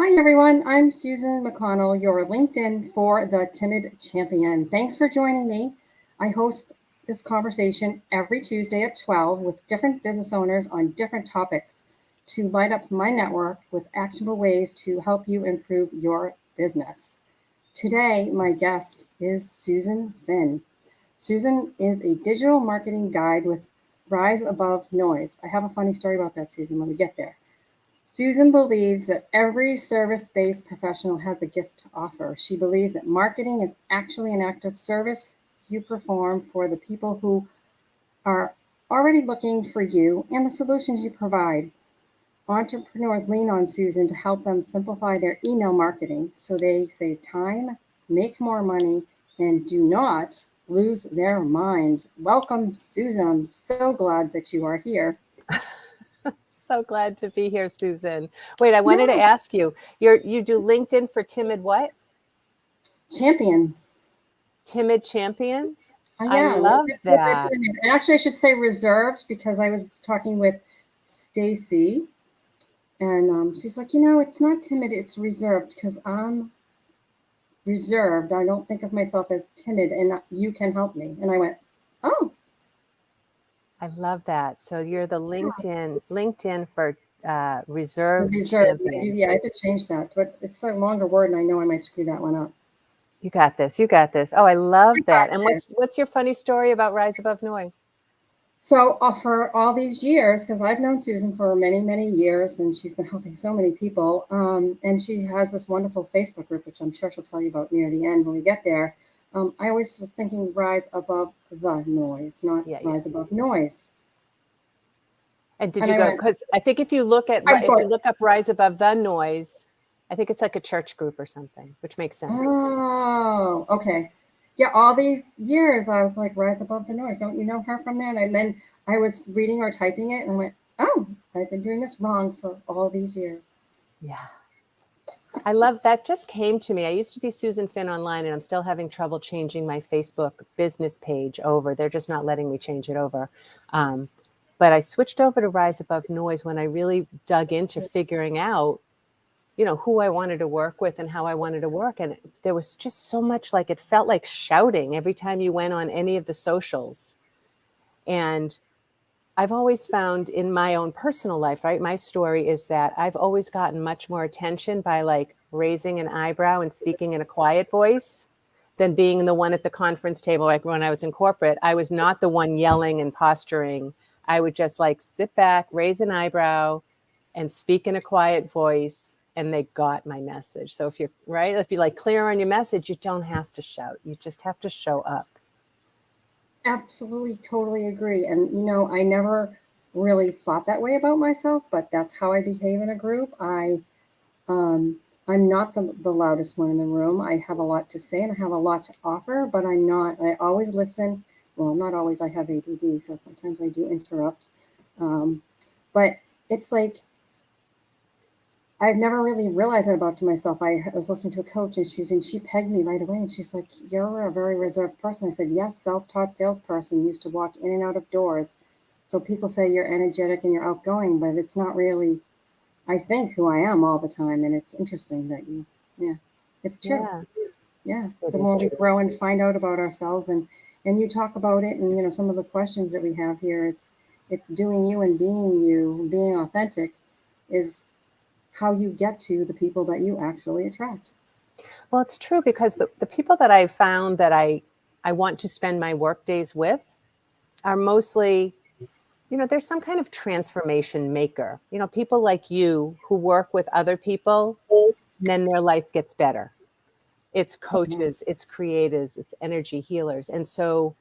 Hi, everyone. I'm Susan McConnell, your LinkedIn for the Timid Champion. Thanks for joining me. I host this conversation every Tuesday at 12 with different business owners on different topics to light up my network with actionable ways to help you improve your business. Today, my guest is Susan Finn. Susan is a digital marketing guide with Rise Above Noise. I have a funny story about that, Susan, when we get there. Susan believes that every service based professional has a gift to offer. She believes that marketing is actually an act of service you perform for the people who are already looking for you and the solutions you provide. Entrepreneurs lean on Susan to help them simplify their email marketing so they save time, make more money, and do not lose their mind. Welcome, Susan. I'm so glad that you are here. So glad to be here, Susan. Wait, I wanted to Yeah, ask you. You do LinkedIn for timid what? champion. Timid champions? I Yeah, love with the that. timid. And actually, I should say reserved because I was talking with Stacy, and she's like, it's not timid, it's reserved because I'm reserved. I don't think of myself as timid, and you can help me. And I went, oh, I love that. So you're the yeah, LinkedIn for the reserved reserved. Yeah, champions. I have to change that, but it's a longer word, and I know I might screw that one up. You got this. You got this. Oh, I I love got that. And this. what's your funny story about Rise Above Noise? So for all these years, because I've known Susan for many, many years, and she's been helping so many people, and she has this wonderful Facebook group, which I'm sure she'll tell you about near the end when we get there. I always was thinking rise above the noise, not Yeah, yeah. rise above noise. And did And you I go? went, Because I think if you look at I was if going, you look up Rise Above the Noise, I think it's like a church group or something, which makes sense. oh, okay. Yeah, all these years I was like, rise above the noise. Don't you know her from there? And then I was reading or typing it and went, oh, I've been doing this wrong for all these years. Yeah. I love that. Just came to me. I used to be Susan Finn online, and I'm still having trouble changing my Facebook business page over. They're just not letting me change it over. Um, but I switched over to Rise Above Noise when I really dug into figuring out, who I wanted to work with and how I wanted to work. And there was just so much, like, it felt like shouting every time you went on any of the socials. And I've always found in my own personal life, right? My story is that I've always gotten much more attention by like raising an eyebrow and speaking in a quiet voice than being the one at the conference table. Like when I was in corporate, I was not the one yelling and posturing. I would just like sit back, raise an eyebrow, and speak in a quiet voice. And they got my message. So if you're right, if you're like clear on your message, you don't have to shout. You just have to show up. Absolutely, totally agree. And I never really thought that way about myself, but that's how I behave in a group. Um, I'm not the loudest one in the room. I have a lot to say and I have a lot to offer, but I'm not. I always listen. Well, not always. I have ADD, so sometimes I do interrupt. Um, but it's like I've never really realized that about to myself. I was listening to a coach and she pegged me right away and she's like, "You're a very reserved person." I said, "Yes, self-taught salesperson used to walk in and out of doors. So people say you're energetic and you're outgoing, but it's not really, I think, who I am all the time." And it's interesting that yeah, it's true. Yeah, Yeah, it the is more we true. grow and find out about ourselves and you talk about it and some of the questions that we have here, it's doing you, being authentic is how you get to the people that you actually attract. Well, it's true because the people that I found that I want to spend my work days with are mostly, there's some kind of transformation maker. People like you who work with other people, and then their life gets better. It's Mhm. coaches, it's creatives, it's energy healers. And so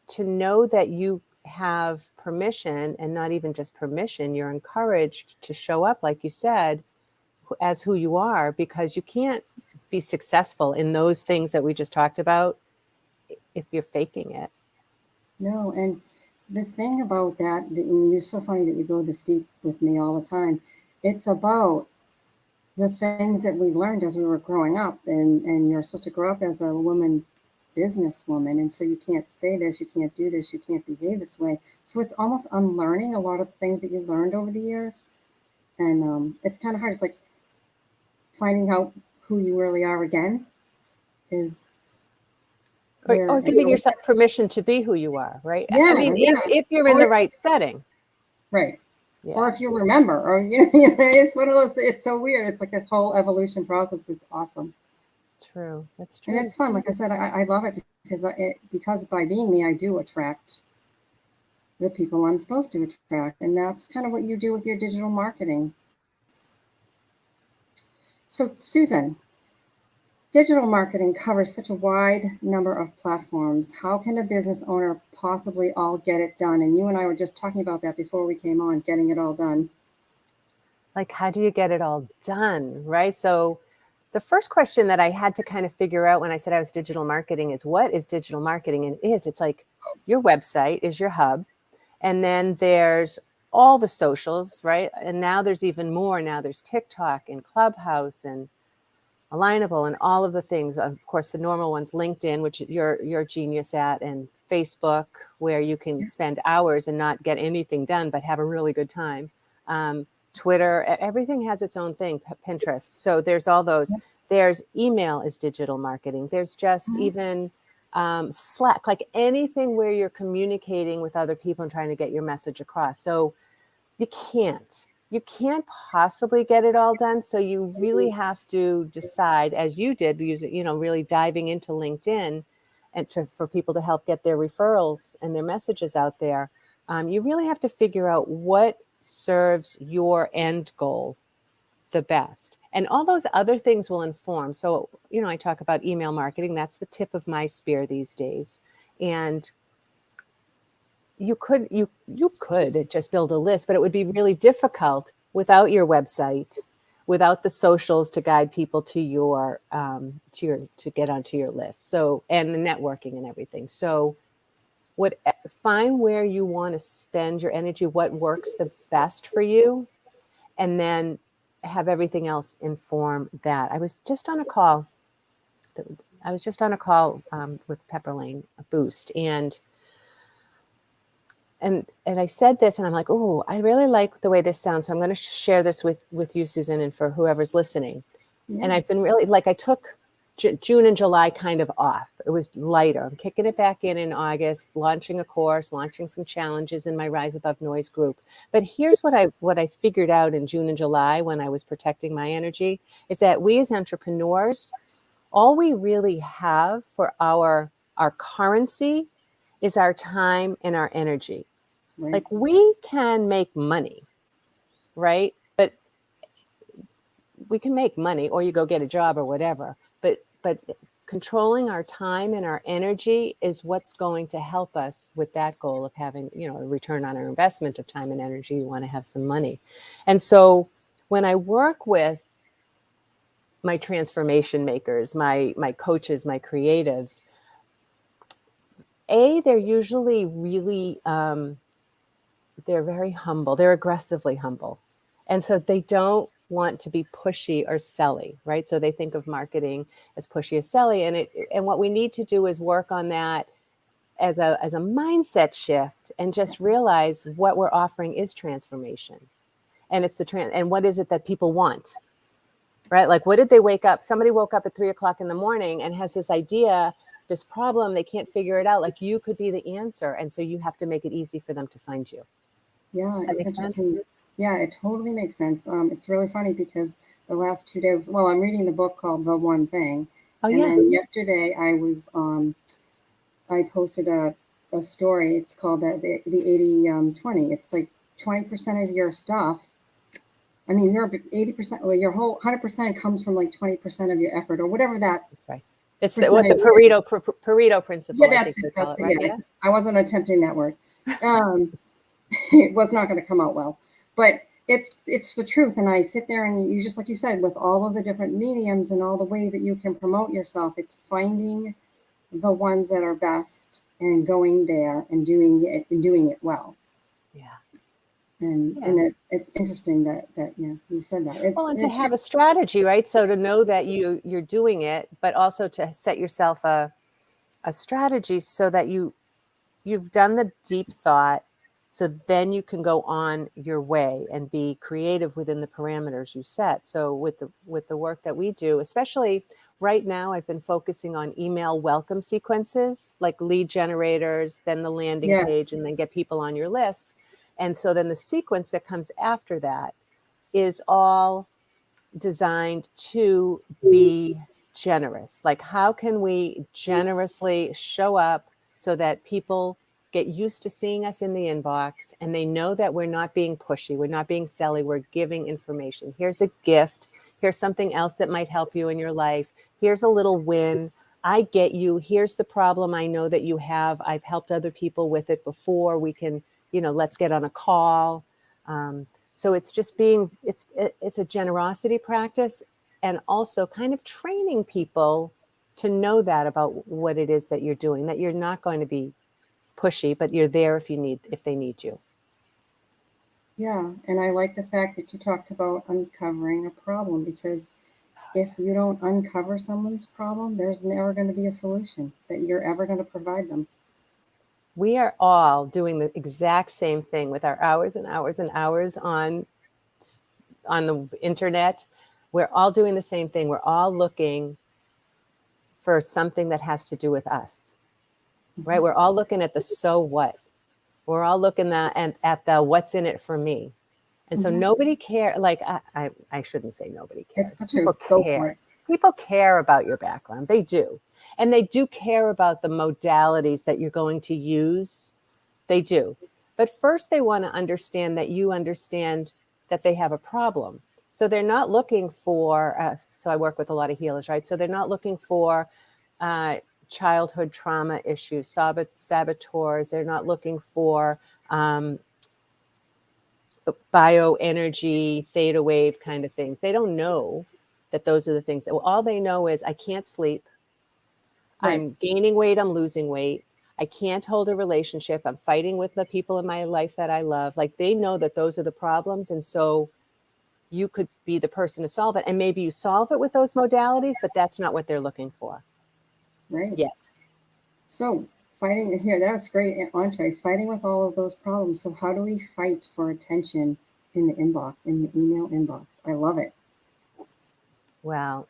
to know that you have permission, and not even just permission, you're encouraged to show up, like you said, as who you are, because you can't be successful in those things that we just talked about if you're faking it. No, and the thing about that, and you're so funny that you go this deep with me all the time, it's about the things that we learned as we were growing up. And you're supposed to grow up as a woman businesswoman. And so you can't say this, you can't do this, you can't behave this way. So it's almost unlearning a lot of things that you learned over the years. And it's kind of hard. It's like finding out who you really are again is where or it giving goes. yourself permission to be who you are, right? I Yeah, mean, yeah. if you're in Or the right setting. right. Or Yeah, if you remember, or it's one of those. It's so weird. It's like this whole evolution process. It's awesome, true. That's and true. it's fun. Like I said, I love it because by being me, I do attract the people I'm supposed to attract, and that's kind of what you do with your digital marketing. So, Susan, digital marketing covers such a wide number of platforms. How can a business owner possibly all get it done? And you and I were just talking about that before we came on, getting it all done. Like, how do you get it all done, right? So the first question that I had to kind of figure out when I said I was digital marketing is, what is digital marketing? And it's like your website is your hub. And then there's all the socials, right? And now there's even more. Now there's TikTok and Clubhouse and Alignable and all of the things. Of course, the normal ones, LinkedIn, which you're a genius at, and Facebook, where you can spend hours and not get anything done, but have a really good time. Twitter, everything has its own thing, Pinterest. So there's all those. There's email is digital marketing. There's just even Slack, like anything where you're communicating with other people and trying to get your message across. So you can't possibly get it all done. So you really have to decide, as you did, really diving into LinkedIn and for people to help get their referrals and their messages out there. You really have to figure out what serves your end goal the best. And all those other things will inform. So, I talk about email marketing. That's the tip of my spear these days. And you could just build a list, but it would be really difficult without your website, without the socials to guide people to your to get onto your list. So, and the networking and everything. So find where you want to spend your energy, what works the best for you, and then have everything else inform that. I was just on a call with Pepper Lane Boost, and I said this, and I'm like, oh, I really like the way this sounds. So I'm going to share this with you, Susan, and for whoever's listening. Yeah. And I've been really, I took June and July kind of off. It was lighter. I'm kicking it back in August, launching a course, launching some challenges in my Rise Above Noise group. But here's what I figured out in June and July when I was protecting my energy is that we as entrepreneurs, all we really have for our currency is our time and our energy. Right. Like, we can make money, right? But we can make money, or you go get a job or whatever. But controlling our time and our energy is what's going to help us with that goal of having, a return on our investment of time and energy. You want to have some money. And so when I work with my transformation makers, my coaches, my creatives, they're usually really, they're very humble. They're aggressively humble. And so they don't want to be pushy or selly, right? So they think of marketing as pushy or selly. And what we need to do is work on that as a mindset shift and just realize what we're offering is transformation. And it's and what is it that people want, right? Like, what did they wake up? Somebody woke up at 3:00 in the morning and has this idea, this problem, they can't figure it out. Like, you could be the answer. And so you have to make it easy for them to find you. Yeah, Does that it's make sense? interesting. Yeah, it totally makes sense. It's really funny because the last 2 days, well, I'm reading the book called The One Thing. Oh, And yeah. then yesterday I posted a story. It's called the 80-20. It's like 20% of your stuff. I mean, your 80%, well, your whole 100% comes from like 20% of your effort or whatever that. That's right. It's the percentage Pareto principle, Yeah, I that's think they it. call it, right? Yeah. I wasn't attempting that word. It was not going to come out well, but it's the truth. And I sit there and you, just like you said, with all of the different mediums and all the ways that you can promote yourself, it's finding the ones that are best and going there and doing it well. Yeah. And it's interesting that you said that. And to have a strategy, right? So to know that you're doing it, but also to set yourself a strategy so that you've done the deep thought, So then you can go on your way and be creative within the parameters you set. So with the work that we do, especially right now, I've been focusing on email welcome sequences, like lead generators, then the landing Yes. page, and then get people on your list. And so then the sequence that comes after that is all designed to be generous. Like, how can we generously show up so that people get used to seeing us in the inbox and they know that we're not being pushy, we're not being silly, we're giving information. Here's a gift. Here's something else that might help you in your life. Here's a little win. I get you. Here's the problem I know that you have. I've helped other people with it before. We can, let's get on a call. So it's just it's a generosity practice, and also kind of training people to know that about what it is that you're doing, that you're not going to be pushy, but you're there if they need you. Yeah, and I like the fact that you talked about uncovering a problem, because if you don't uncover someone's problem, there's never going to be a solution that you're ever going to provide them. We are all doing the exact same thing with our hours and hours and hours on the internet. We're all doing the same thing. We're all looking for something that has to do with us, right? We're all looking at the so what. We're all looking at the what's in it for me. And so nobody cares. Like, I shouldn't say nobody cares. It's the truth. Go for it. People care about your background. They do. And they do care about the modalities that you're going to use. They do. But first, they want to understand that you understand that they have a problem. So they're not looking for, so I work with a lot of healers, right? So they're not looking for childhood trauma issues, saboteurs. They're not looking for bioenergy, theta wave kind of things. They don't know that those are the things that, all they know is I can't sleep. Right. I'm gaining weight. I'm losing weight. I can't hold a relationship. I'm fighting with the people in my life that I love. Like, they know that those are the problems. And so you could be the person to solve it. And maybe you solve it with those modalities, but that's not what they're looking for. Right. Yet. So fighting here, that's great, Entree, fighting with all of those problems. So how do we fight for attention in the inbox, in the email inbox? I love it. Well,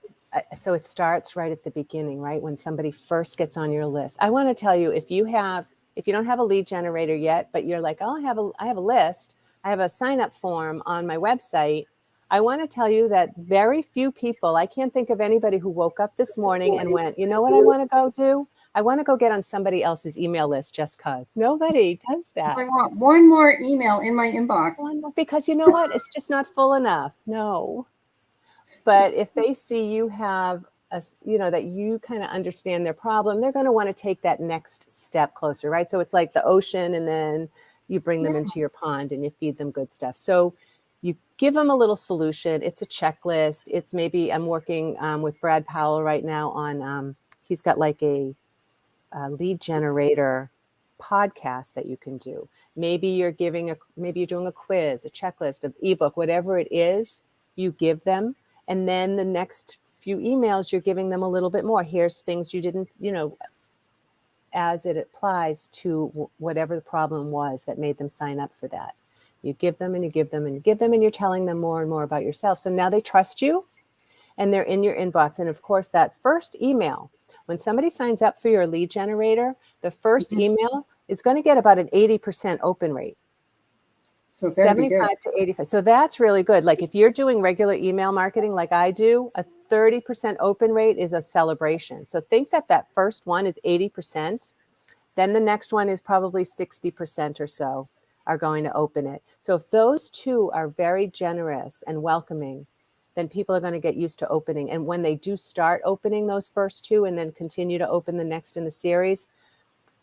so it starts right at the beginning, right? When somebody first gets on your list. I want to tell you, if you don't have a lead generator yet, but you're like, oh, I have a list, I have a sign up form on my website. I want to tell you that very few people, I can't think of anybody who woke up this morning and went, you know what I want to go do? I want to go get on somebody else's email list just because. Nobody does that. I want one more email in my inbox. Because you know what? It's just not full enough. No. But if they see you have that you kind of understand their problem, they're going to want to take that next step closer, right? So it's like the ocean, and then you bring them into your pond and you feed them good stuff. So you give them a little solution. It's a checklist. It's maybe, I'm working with Brad Powell right now on, he's got like a lead generator podcast that you can do. Maybe you're doing a quiz, a checklist, an ebook, whatever it is, you give them. And then the next few emails, you're giving them a little bit more. Here's things you didn't, as it applies to whatever the problem was that made them sign up for that. You give them and you give them and you give them, and you're telling them more and more about yourself. So now they trust you and they're in your inbox. And of course, that first email, when somebody signs up for your lead generator, the first email is going to get about an 80% open rate. So 75 to 85. So that's really good. Like, if you're doing regular email marketing like I do, a 30% open rate is a celebration. So think that first one is 80%. Then the next one is probably 60% or so are going to open it. So if those two are very generous and welcoming, then people are going to get used to opening. And when they do start opening those first two and then continue to open the next in the series,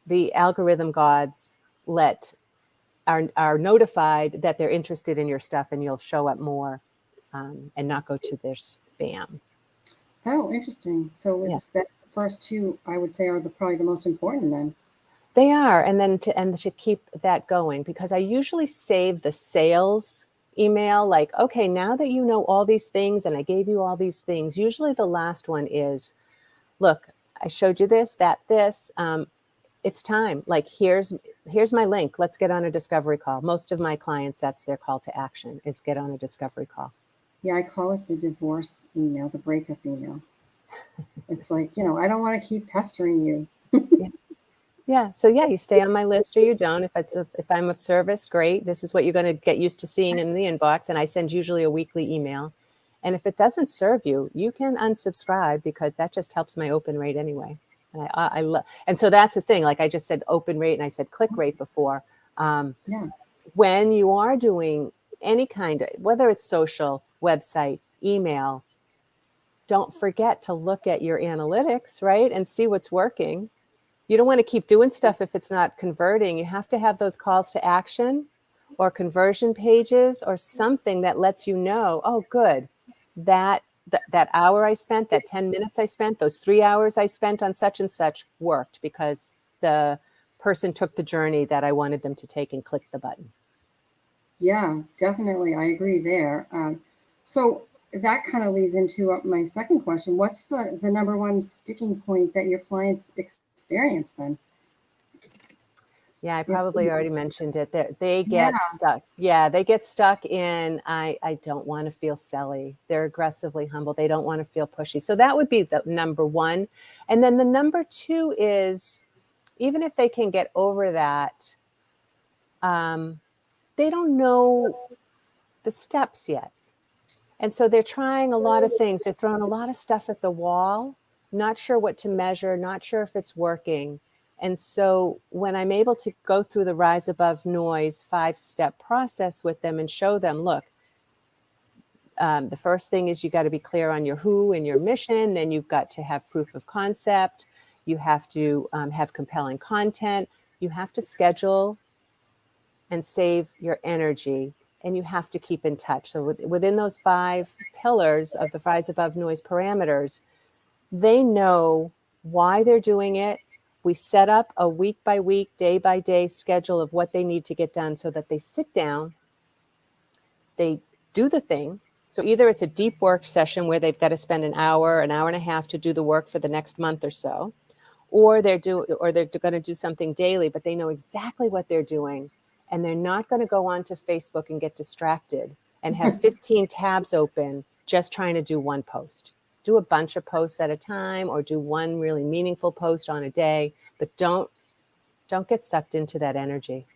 the algorithm gods are notified that they're interested in your stuff, and you'll show up more and not go to their spam. Oh, interesting. So it's that first two, I would say, are probably the most important then. They are. And then to keep that going, because I usually save the sales email, like, okay, now that you know all these things and I gave you all these things, usually the last one is, look, I showed you this, this, it's time. Like, here's here's my link. Let's get on a discovery call. Most of my clients, that's their call to action, is get on a discovery call. Yeah, I call it the divorce email, the breakup email. It's like, I don't want to keep pestering you. Yeah. So yeah, you stay on my list or you don't. If I'm of service, great. This is what you're going to get used to seeing in the inbox. And I send usually a weekly email. And if it doesn't serve you, you can unsubscribe, because that just helps my open rate anyway. And I love, and so that's the thing. Like I just said, open rate, and I said click rate before. Yeah. When you are doing any kind of, whether it's social, website, email, don't forget to look at your analytics, right? And see what's working. You don't want to keep doing stuff if it's not converting. You have to have those calls to action or conversion pages or something that lets you know, oh, good, that hour I spent, that 10 minutes I spent, those 3 hours I spent on such and such worked because the person took the journey that I wanted them to take and clicked the button. Yeah, definitely. I agree there. So that kind of leads into my second question. What's the number one sticking point that your clients experience then? Yeah, I probably already mentioned it. They Yeah. get stuck. Yeah, they get stuck in, I don't want to feel silly. They're aggressively humble. They don't want to feel pushy. So that would be the number one. And then the number two is, even if they can get over that, they don't know the steps yet. And so they're trying a lot of things. They're throwing a lot of stuff at the wall, not sure what to measure, not sure if it's working. And so when I'm able to go through the Rise Above Noise 5-step process with them and show them, look, the first thing is you got to be clear on your who and your mission. Then you've got to have proof of concept. You have to have compelling content. You have to schedule and save your energy. And you have to keep in touch. So within those 5 pillars of the Rise Above Noise parameters, they know why they're doing it. We set up a week by week, day by day schedule of what they need to get done so that they sit down, they do the thing. So either it's a deep work session where they've got to spend an hour and a half to do the work for the next month or so, or they're going to do something daily, but they know exactly what they're doing. And they're not going to go onto Facebook and get distracted and have 15 tabs open just trying to do one post. Do a bunch of posts at a time, or do one really meaningful post on a day, but don't get sucked into that energy.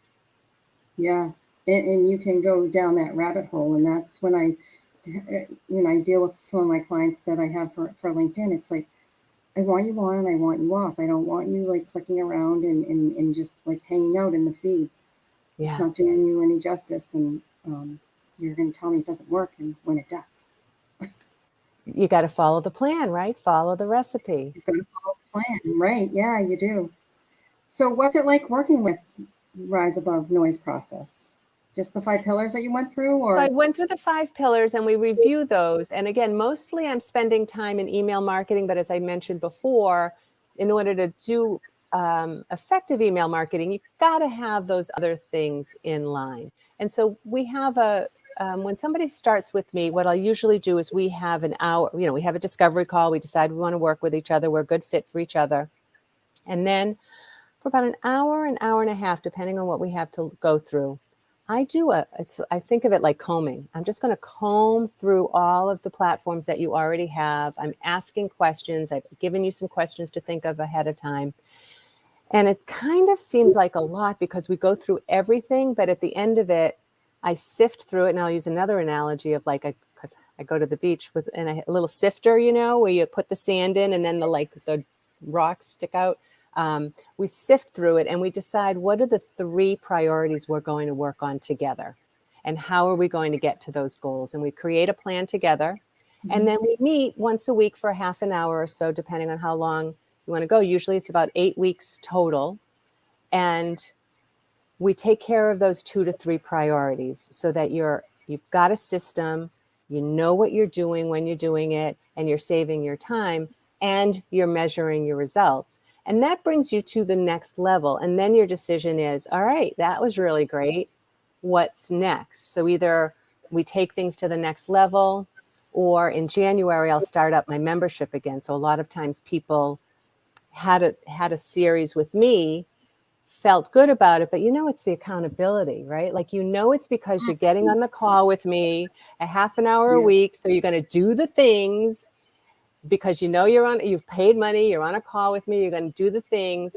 Yeah. And you can go down that rabbit hole. And that's when I deal with some of my clients that I have for LinkedIn. It's like, I want you on and I want you off. I don't want you like clicking around and just like hanging out in the feed. Yeah. It's not doing you any justice. And you're going to tell me it doesn't work, and when it does. You got to follow the plan, right? Follow the recipe. You've got to follow the plan, right? Yeah, you do. So what's it like working with Rise Above Noise process? Just the 5 pillars that you went through? Or? So I went through the 5 pillars and we review those. And again, mostly I'm spending time in email marketing. But as I mentioned before, in order to do effective email marketing, you've got to have those other things in line. And so we have when somebody starts with me, what I'll usually do is we have an hour, we have a discovery call. We decide we want to work with each other. We're a good fit for each other. And then for about an hour and a half, depending on what we have to go through, I think of it like combing. I'm just going to comb through all of the platforms that you already have. I'm asking questions. I've given you some questions to think of ahead of time. And it kind of seems like a lot because we go through everything, but at the end of it, I sift through it. And I'll use another analogy of because I go to the beach with a little sifter, where you put the sand in and then the rocks stick out. We sift through it and we decide what are the 3 priorities we're going to work on together and how are we going to get to those goals. And we create a plan together. Mm-hmm. And then we meet once a week for half an hour or so, depending on how long you want to go. Usually it's about 8 weeks total. And we take care of those 2 to 3 priorities so that you've got a system, you know what you're doing when you're doing it, and you're saving your time and you're measuring your results. And that brings you to the next level. And then your decision is, all right, that was really great. What's next? So either we take things to the next level, or in January, I'll start up my membership again. So a lot of times people had a series with me felt good about it, but it's the accountability, right? Like, it's because you're getting on the call with me a half an hour a Yeah. week. So you're going to do the things because you've paid money, you're on a call with me, you're going to do the things.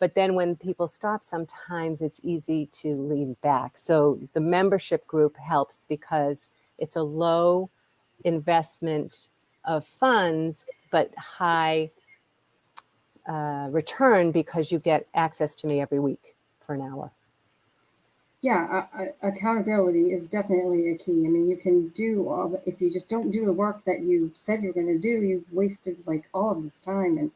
But then when people stop, sometimes it's easy to lean back. So the membership group helps because it's a low investment of funds, but high return because you get access to me every week for an hour. Yeah, accountability is definitely a key. I mean, you can do if you just don't do the work that you said you're going to do, you've wasted like all of this time. And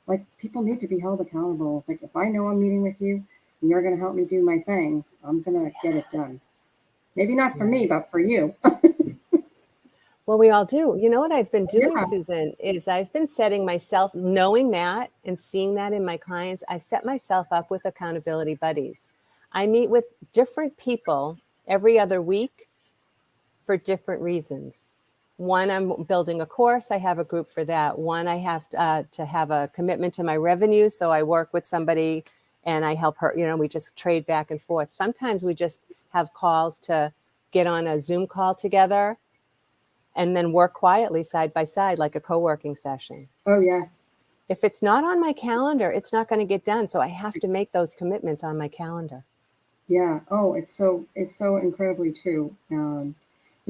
like people need to be held accountable. Like if I know I'm meeting with you and you're going to help me do my thing, I'm going to get it done. Maybe not for me, but for you. Well, we all do. You know what I've been doing, Yeah. Susan, is I've been setting myself, knowing that and seeing that in my clients, I've set myself up with accountability buddies. I meet with different people every other week for different reasons. One, I'm building a course. I have a group for that. One, I have to have a commitment to my revenue. So I work with somebody and I help her, we just trade back and forth. Sometimes we just have calls to get on a Zoom call together and then work quietly side by side like a co-working session. Oh, yes. If it's not on my calendar, it's not going to get done. So I have to make those commitments on my calendar. Yeah. Oh, it's so incredibly true. And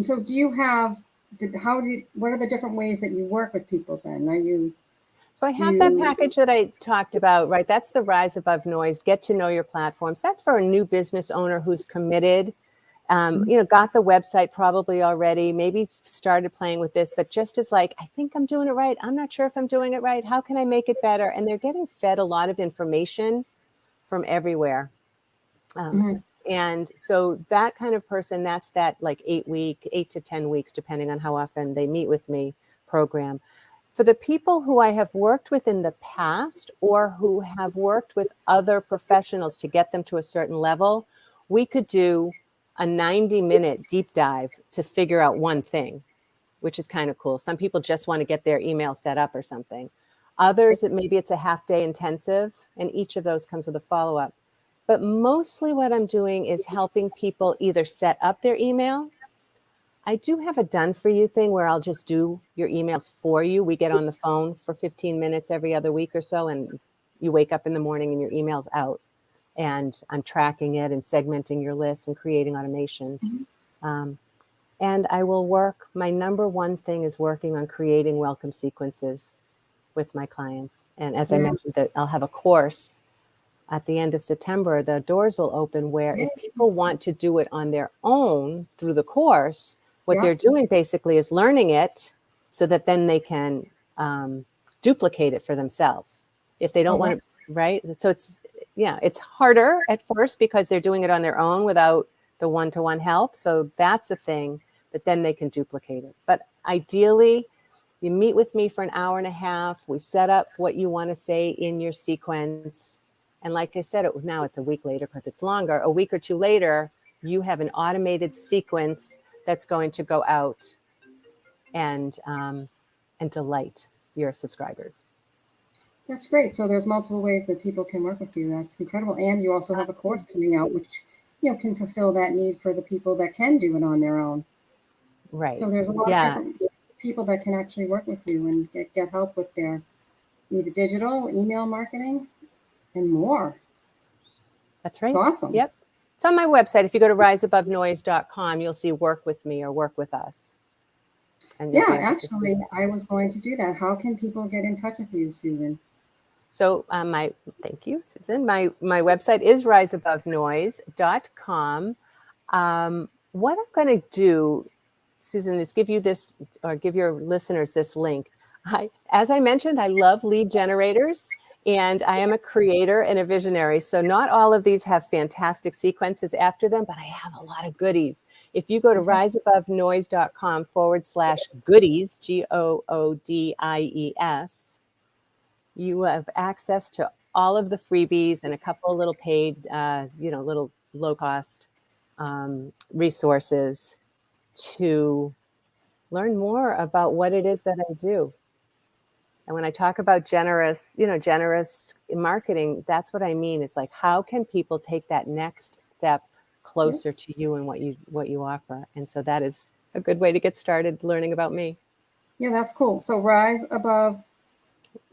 so do you have what are the different ways that you work with people then? So I have that package that I talked about, right? That's the Rise Above Noise, get to know your platforms. That's for a new business owner who's committed, got the website probably already, maybe started playing with this, but just as like, I think I'm doing it right. I'm not sure if I'm doing it right. How can I make it better? And they're getting fed a lot of information from everywhere. And so that kind of person, that's that like 8 to 10 weeks, depending on how often they meet with me program. For the people who I have worked with in the past or who have worked with other professionals to get them to a certain level, we could do a 90-minute deep dive to figure out one thing, which is kind of cool. Some people just want to get their email set up or something. Others, maybe it's a half-day intensive, and each of those comes with a follow-up. But mostly what I'm doing is helping people either set up their email. I do have a done for you thing where I'll just do your emails for you. We get on the phone for 15 minutes every other week or so, and you wake up in the morning and your email's out. And I'm tracking it and segmenting your list and creating automations. And I will work, my number one thing is working on creating welcome sequences with my clients. And as I mentioned, that I'll have a course at the end of September. The doors will open where if people want to do it on their own through the course, what they're doing basically is learning it so that then they can duplicate it for themselves. If they don't want to, right? So it's harder at first because they're doing it on their own without the one-to-one help. So that's a thing, but then they can duplicate it. But ideally, you meet with me for an hour and a half. We set up what you want to say in your sequence. And like I said, now it's a week later because it's longer. A week or two later, you have an automated sequence that's going to go out and delight your subscribers. That's great. So there's multiple ways that people can work with you. That's incredible. And you also have a course coming out, which can fulfill that need for the people that can do it on their own. Right. So there's a lot of different people that can actually work with you and get help with their either digital, email marketing, and more. That's right. It's awesome. Yep. It's on my website. If you go to riseabovenoise.com, you'll see work with me or work with us. And actually, I was going to do that. How can people get in touch with you, Susan? So thank you, Susan. My website is riseabovenoise.com. What I'm going to do, Susan, is give you this, or give your listeners this link. As I mentioned, I love lead generators, and I am a creator and a visionary. So not all of these have fantastic sequences after them, but I have a lot of goodies. If you go to riseabovenoise.com/goodies, GOODIES, you have access to all of the freebies and a couple of little paid, little low-cost resources to learn more about what it is that I do. And when I talk about generous, generous marketing, that's what I mean. It's like, how can people take that next step closer to you and what you offer? And so that is a good way to get started learning about me. Yeah, that's cool. So rise above.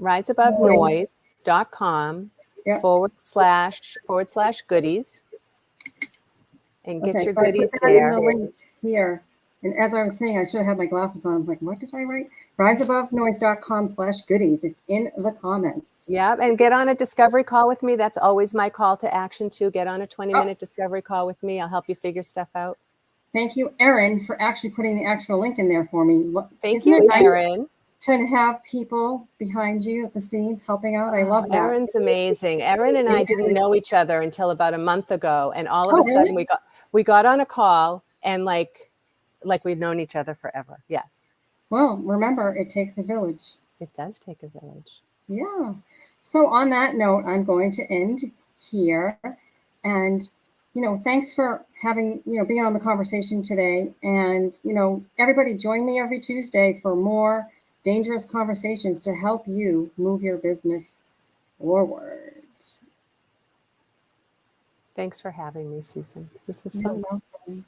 riseabovenoise.com Yep. // goodies, and get Okay, your so I put goodies that in the there. link here. And as I was saying, I should have had my glasses on. I'm like, what did I write? riseabovenoise.com/goodies. It's in the comments. Yeah, and get on a discovery call with me. That's always my call to action too. Get on a 20-minute discovery call with me. I'll help you figure stuff out. Thank you, Erin, for actually putting the actual link in there for me. Thank Isn't you, it nice Erin. to have people behind you at the scenes helping out? I love that. Erin's amazing. Erin and I didn't know each other until about a month ago, and all of a sudden we got on a call, and like we've known each other forever. Yes. Well, remember, it takes a village. It does take a village. Yeah. So on that note, I'm going to end here. And, thanks for having, being on the conversation today. And, everybody join me every Tuesday for more dangerous conversations to help you move your business forward. Thanks for having me, Susan. This was You're fun. welcome.